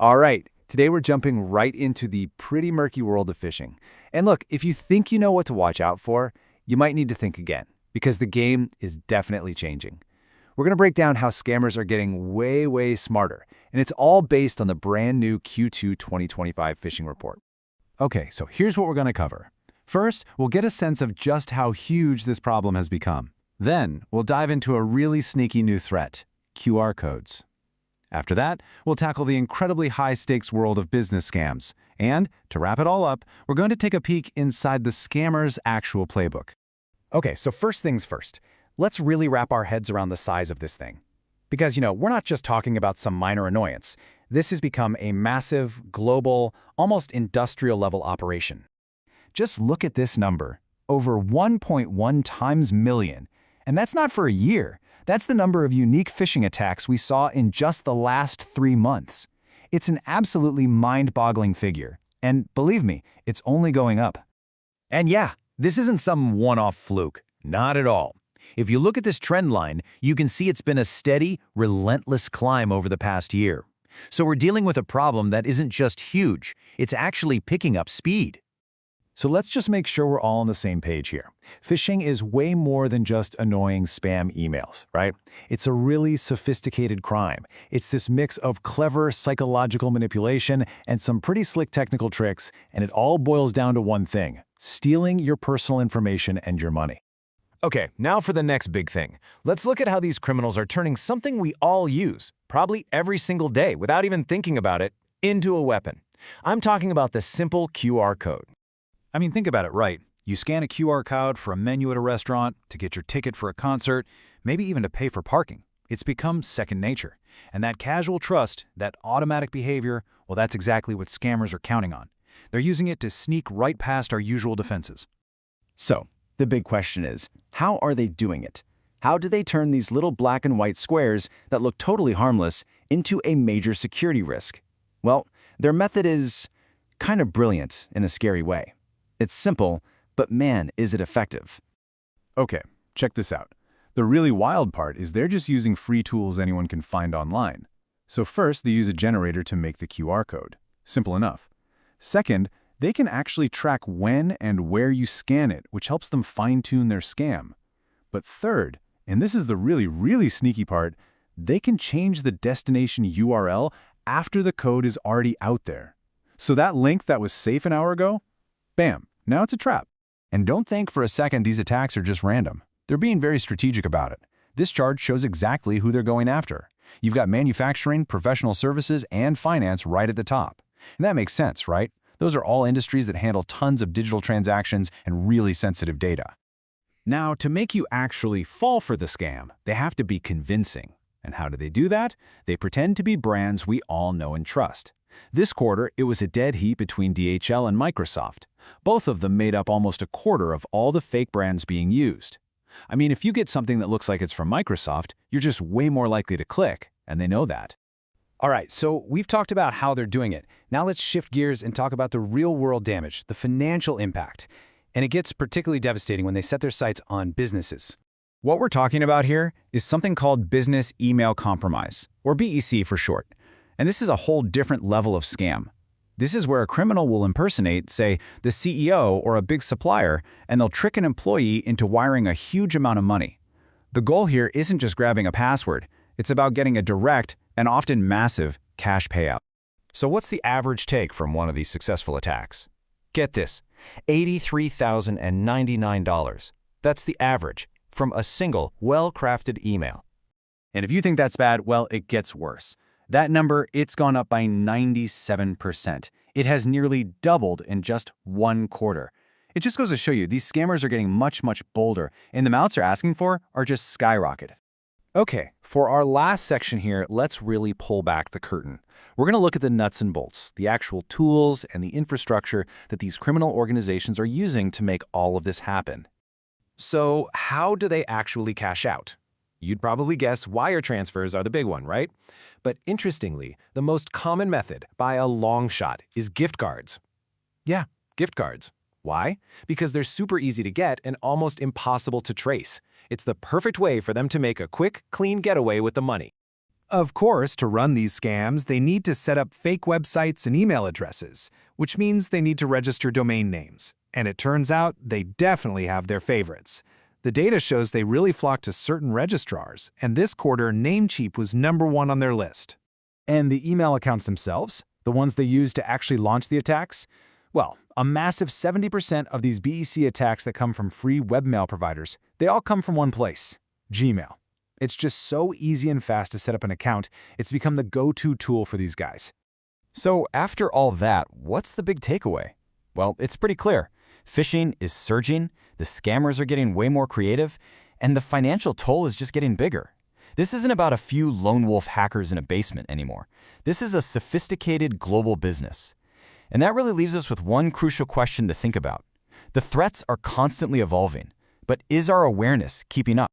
All right, today we're jumping right into the pretty murky world of phishing. And look, if you think you know what to watch out for, you might need to think again, because the game is definitely changing. We're going to break down how scammers are getting way smarter, and it's all based on the brand new Q2 2025 phishing report. Okay, so here's what we're going to cover. First, we'll get a sense of just how huge this problem has become. Then, we'll dive into a really sneaky new threat, QR codes. After that, we'll tackle the incredibly high-stakes world of business scams. And, to wrap it all up, we're going to take a peek inside the scammer's actual playbook. Okay, so first things first. Let's really wrap our heads around the size of this thing. Because, we're not just talking about some minor annoyance. This has become a massive, global, almost industrial-level operation. Just look at this number, over 1.1 times million. And that's not for a year. That's the number of unique phishing attacks we saw in just the last 3 months. It's an absolutely mind-boggling figure. And believe me, it's only going up. And yeah, this isn't some one-off fluke. Not at all. If you look at this trend line, you can see it's been a steady, relentless climb over the past year. So we're dealing with a problem that isn't just huge, it's actually picking up speed. So let's just make sure we're all on the same page here. Phishing is way more than just annoying spam emails, right? It's a really sophisticated crime. It's this mix of clever psychological manipulation and some pretty slick technical tricks, and it all boils down to one thing: stealing your personal information and your money. Okay, now for the next big thing. Let's look at how these criminals are turning something we all use, probably every single day without even thinking about it, into a weapon. I'm talking about the simple QR code. I mean, think about it, right? You scan a QR code for a menu at a restaurant, to get your ticket for a concert, maybe even to pay for parking. It's become second nature. And that casual trust, that automatic behavior, well, that's exactly what scammers are counting on. They're using it to sneak right past our usual defenses. So, the big question is, how are they doing it? How do they turn these little black and white squares that look totally harmless into a major security risk? Well, their method is kind of brilliant in a scary way. It's simple, but man, is it effective. Okay, check this out. The really wild part is they're just using free tools anyone can find online. So first, they use a generator to make the QR code. Simple enough. Second, they can actually track when and where you scan it, which helps them fine-tune their scam. But third, and this is the really sneaky part, they can change the destination URL after the code is already out there. So that link that was safe an hour ago, bam, now it's a trap. And don't think for a second these attacks are just random. They're being very strategic about it. This chart shows exactly who they're going after. You've got manufacturing, professional services, and finance right at the top. And that makes sense, right? Those are all industries that handle tons of digital transactions and really sensitive data. Now, to make you actually fall for the scam, they have to be convincing. And how do they do that? They pretend to be brands we all know and trust. This quarter, it was a dead heat between DHL and Microsoft. Both of them made up almost a quarter of all the fake brands being used. I mean, if you get something that looks like it's from Microsoft, you're just way more likely to click, and they know that. All right, so we've talked about how they're doing it. Now let's shift gears and talk about the real-world damage, the financial impact. And it gets particularly devastating when they set their sights on businesses. What we're talking about here is something called business email compromise, or BEC for short. And this is a whole different level of scam. This is where a criminal will impersonate, say, the CEO or a big supplier, and they'll trick an employee into wiring a huge amount of money. The goal here isn't just grabbing a password. It's about getting a direct and often massive cash payout. So what's the average take from one of these successful attacks? Get this, $83,099. That's the average from a single, well-crafted email. And if you think that's bad, well, it gets worse. That number, it's gone up by 97%. It has nearly doubled in just 1 quarter. It just goes to show you, these scammers are getting much bolder, and the amounts they're asking for are just skyrocketed. Okay, for our last section here, let's really pull back the curtain. We're going to look at the nuts and bolts, the actual tools and the infrastructure that these criminal organizations are using to make all of this happen. So how do they actually cash out? You'd probably guess wire transfers are the big one, right? But interestingly, the most common method, by a long shot, is gift cards. Yeah, gift cards. Why? Because they're super easy to get and almost impossible to trace. It's the perfect way for them to make a quick, clean getaway with the money. Of course, to run these scams, they need to set up fake websites and email addresses, which means they need to register domain names. And it turns out they definitely have their favorites. The data shows they really flock to certain registrars, and this quarter, Namecheap was #1 on their list. And the email accounts themselves, the ones they use to actually launch the attacks? Well, a massive 70% of these BEC attacks that come from free webmail providers, they all come from one place, Gmail. It's just so easy and fast to set up an account, it's become the go-to tool for these guys. So after all that, what's the big takeaway? Well, it's pretty clear. Phishing is surging, the scammers are getting way more creative, and the financial toll is just getting bigger. This isn't about a few lone wolf hackers in a basement anymore. This is a sophisticated global business. And that really leaves us with one crucial question to think about. The threats are constantly evolving, but is our awareness keeping up?